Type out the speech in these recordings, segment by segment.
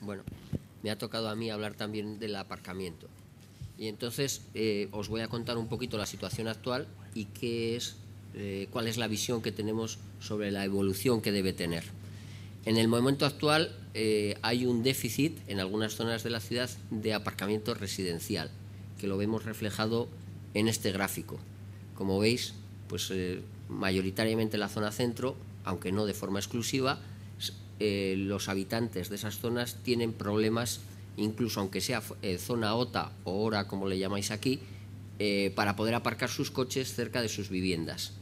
Bueno, me ha tocado a mí hablar también del aparcamiento. Y entonces os voy a contar un poquito la situación actual y cuál es la visión que tenemos sobre la evolución que debe tener. En el momento actual hay un déficit en algunas zonas de la ciudad de aparcamiento residencial, que lo vemos reflejado en este gráfico. Como veis, pues mayoritariamente en la zona centro, aunque no de forma exclusiva, los habitantes de esas zonas tienen problemas, incluso aunque sea zona OTA o hora, como le llamáis aquí, para poder aparcar sus coches cerca de sus viviendas.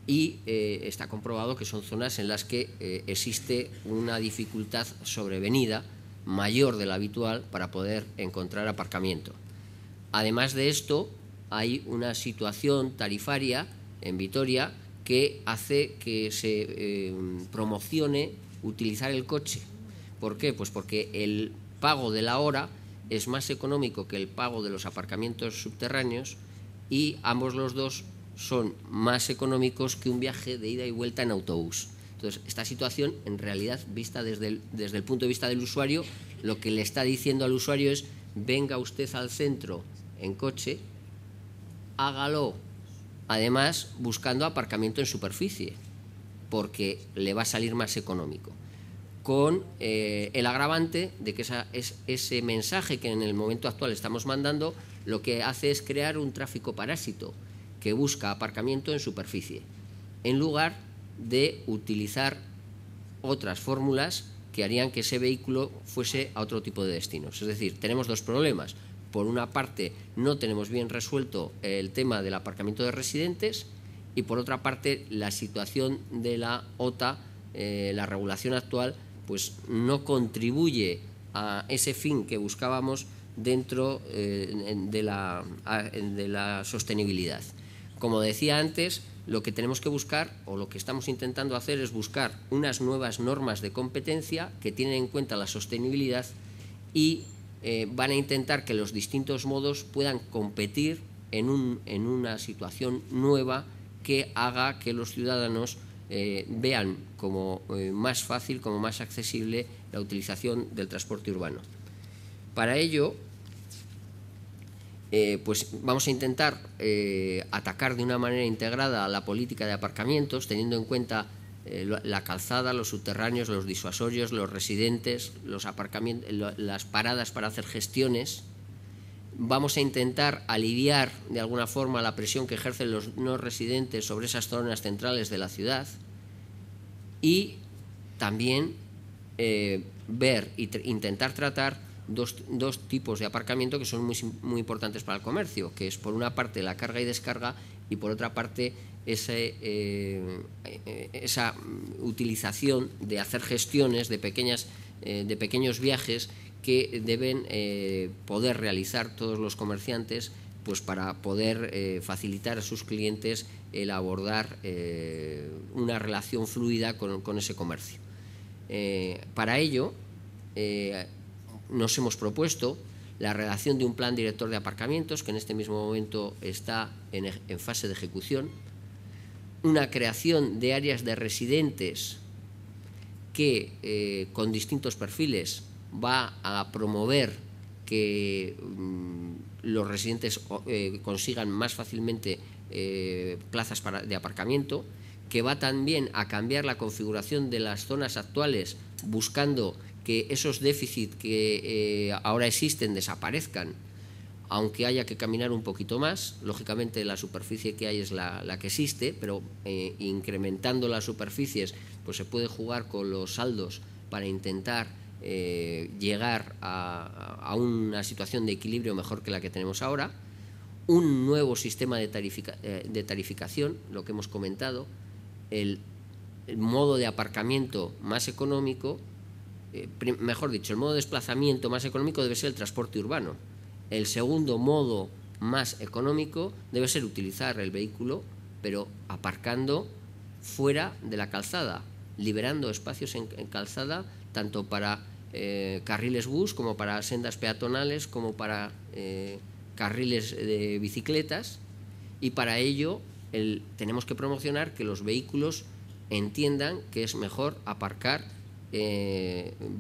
Y está comprobado que son zonas en las que existe una dificultad sobrevenida mayor de la habitual para poder encontrar aparcamiento. Además de esto, hay una situación tarifaria en Vitoria que hace que se promocione utilizar el coche. ¿Por qué? Pues porque el pago de la hora es más económico que el pago de los aparcamientos subterráneos y ambos los dos son más económicos que un viaje de ida y vuelta en autobús. Entonces, esta situación, en realidad, vista desde el punto de vista del usuario, lo que le está diciendo al usuario es: venga usted al centro en coche, hágalo, además buscando aparcamiento en superficie, porque le va a salir más económico. Con el agravante de que ese mensaje que en el momento actual estamos mandando lo que hace es crear un tráfico parásito que busca aparcamiento en superficie, en lugar de utilizar otras fórmulas que harían que ese vehículo fuese a otro tipo de destinos. Es decir, tenemos dos problemas. Por una parte, no tenemos bien resuelto el tema del aparcamiento de residentes y, por otra parte, la situación de la OTA, la regulación actual, pues no contribuye a ese fin que buscábamos dentro de la sostenibilidad. Como decía antes, lo que tenemos que buscar, o lo que estamos intentando hacer, es buscar unas nuevas normas de competencia que tienen en cuenta la sostenibilidad y van a intentar que los distintos modos puedan competir en una situación nueva que haga que los ciudadanos vean como más fácil, como más accesible la utilización del transporte urbano. Para ello, pues vamos a intentar atacar de una manera integrada la política de aparcamientos, teniendo en cuenta la calzada, los subterráneos, los disuasorios, los residentes, las paradas para hacer gestiones. Vamos a intentar aliviar de alguna forma la presión que ejercen los no residentes sobre esas zonas centrales de la ciudad y también ver e intentar tratar dos tipos de aparcamiento que son muy importantes para el comercio, que es por una parte la carga y descarga y por otra parte esa utilización de hacer gestiones de pequeños viajes que deben poder realizar todos los comerciantes, pues para poder facilitar a sus clientes el abordar una relación fluida con ese comercio. Para ello nos hemos propuesto la redacción de un plan director de aparcamientos, que en este mismo momento está en fase de ejecución, una creación de áreas de residentes que con distintos perfiles va a promover que los residentes consigan más fácilmente plazas de aparcamiento, que va también a cambiar la configuración de las zonas actuales, buscando que esos déficits que ahora existen desaparezcan, aunque haya que caminar un poquito más. Lógicamente la superficie que hay es la que existe, pero incrementando las superficies pues se puede jugar con los saldos para intentar llegar a una situación de equilibrio mejor que la que tenemos ahora. Un nuevo sistema de tarificación, lo que hemos comentado, el modo de aparcamiento más económico, mejor dicho, el modo de desplazamiento más económico debe ser el transporte urbano. El segundo modo más económico debe ser utilizar el vehículo, pero aparcando fuera de la calzada, liberando espacios en calzada, tanto para carriles bus como para sendas peatonales, como para carriles de bicicletas, y para ello tenemos que promocionar que los vehículos entiendan que es mejor aparcar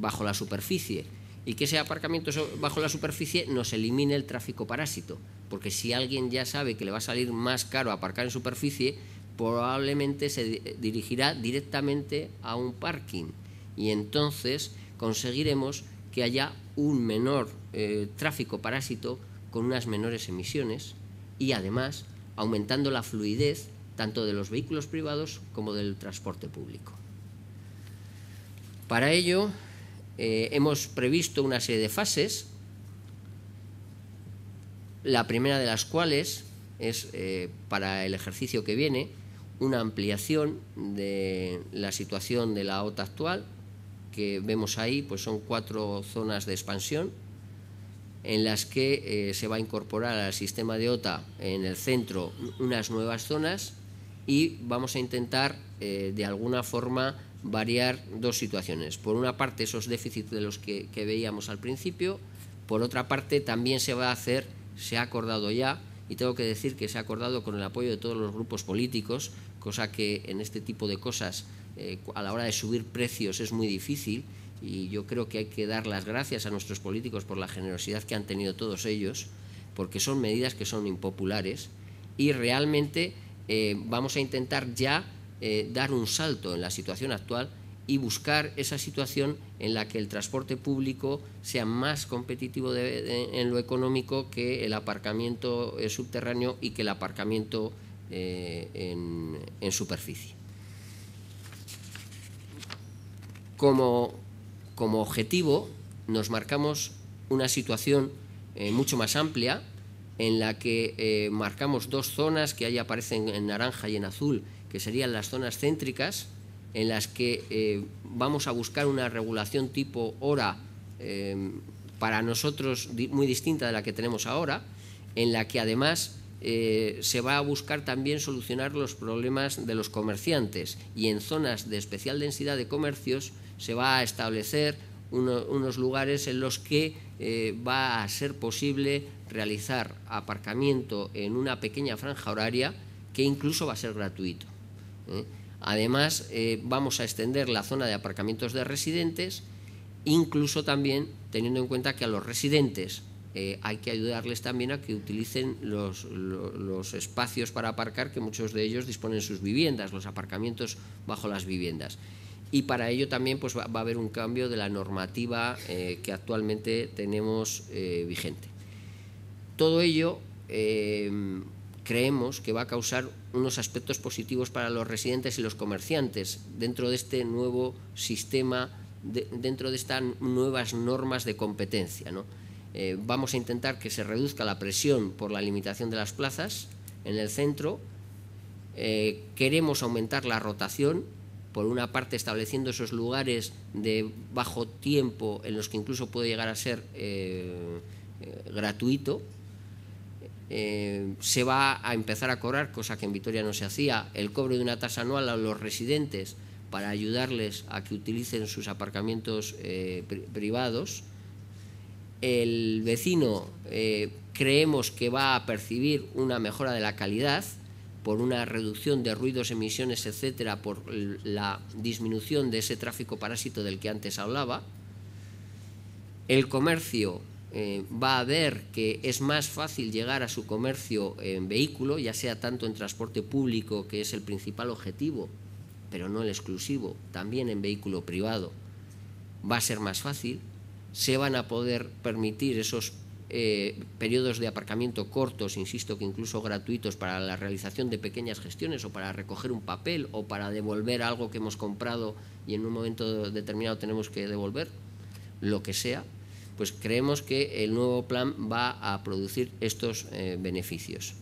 bajo la superficie y que ese aparcamiento bajo la superficie nos elimine el tráfico parásito, porque si alguien ya sabe que le va a salir más caro aparcar en superficie, probablemente se dirigirá directamente a un parking y entonces conseguiremos que haya un menor tráfico parásito con unas menores emisiones y además aumentando la fluidez tanto de los vehículos privados como del transporte público. Para ello hemos previsto una serie de fases, la primera de las cuales es para el ejercicio que viene una ampliación de la situación de la OTA actual, que vemos ahí, pues son 4 zonas de expansión en las que se va a incorporar al sistema de OTA en el centro unas nuevas zonas y vamos a intentar de alguna forma variar 2 situaciones. Por una parte, esos déficits de los que veíamos al principio, por otra parte también se va a hacer, se ha acordado ya, y tengo que decir que se ha acordado con el apoyo de todos los grupos políticos, cosa que en este tipo de cosas a la hora de subir precios es muy difícil, y yo creo que hay que dar las gracias a nuestros políticos por la generosidad que han tenido todos ellos, porque son medidas que son impopulares y realmente vamos a intentar ya dar un salto en la situación actual y buscar esa situación en la que el transporte público sea más competitivo en lo económico que el aparcamiento subterráneo y que el aparcamiento en superficie. Como objetivo nos marcamos una situación mucho más amplia en la que marcamos 2 zonas que ahí aparecen en naranja y en azul, que serían las zonas céntricas, en las que vamos a buscar una regulación tipo hora para nosotros muy distinta de la que tenemos ahora, en la que además se va a buscar también solucionar los problemas de los comerciantes, y en zonas de especial densidad de comercios se va a establecer unos lugares en los que va a ser posible realizar aparcamiento en una pequeña franja horaria que incluso va a ser gratuito. Además, vamos a extender la zona de aparcamientos de residentes, incluso también teniendo en cuenta que a los residentes hay que ayudarles también a que utilicen los espacios para aparcar que muchos de ellos disponen en sus viviendas, los aparcamientos bajo las viviendas. Y para ello también pues, va a haber un cambio de la normativa que actualmente tenemos vigente. Todo ello creemos que va a causar unos aspectos positivos para los residentes y los comerciantes dentro de este nuevo sistema, dentro de estas nuevas normas de competencia, ¿no? Vamos a intentar que se reduzca la presión por la limitación de las plazas en el centro. Queremos aumentar la rotación, por una parte estableciendo esos lugares de bajo tiempo en los que incluso puede llegar a ser gratuito. Se va a empezar a cobrar, cosa que en Vitoria no se hacía, el cobro de una tasa anual a los residentes para ayudarles a que utilicen sus aparcamientos privados. El vecino creemos que va a percibir una mejora de la calidad por una reducción de ruidos, emisiones, etcétera, por la disminución de ese tráfico parásito del que antes hablaba. El comercio va a ver que es más fácil llegar a su comercio en vehículo, ya sea tanto en transporte público, que es el principal objetivo, pero no el exclusivo, también en vehículo privado. Va a ser más fácil, se van a poder permitir esos periodos de aparcamiento cortos, insisto que incluso gratuitos, para la realización de pequeñas gestiones o para recoger un papel o para devolver algo que hemos comprado y en un momento determinado tenemos que devolver, lo que sea. Pues creemos que el nuevo plan va a producir estos beneficios.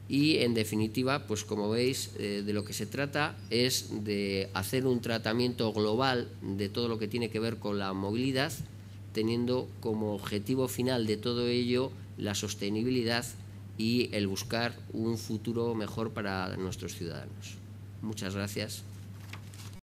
Y en definitiva, pues como veis, de lo que se trata es de hacer un tratamiento global de todo lo que tiene que ver con la movilidad, teniendo como objetivo final de todo ello la sostenibilidad y el buscar un futuro mejor para nuestros ciudadanos. Muchas gracias.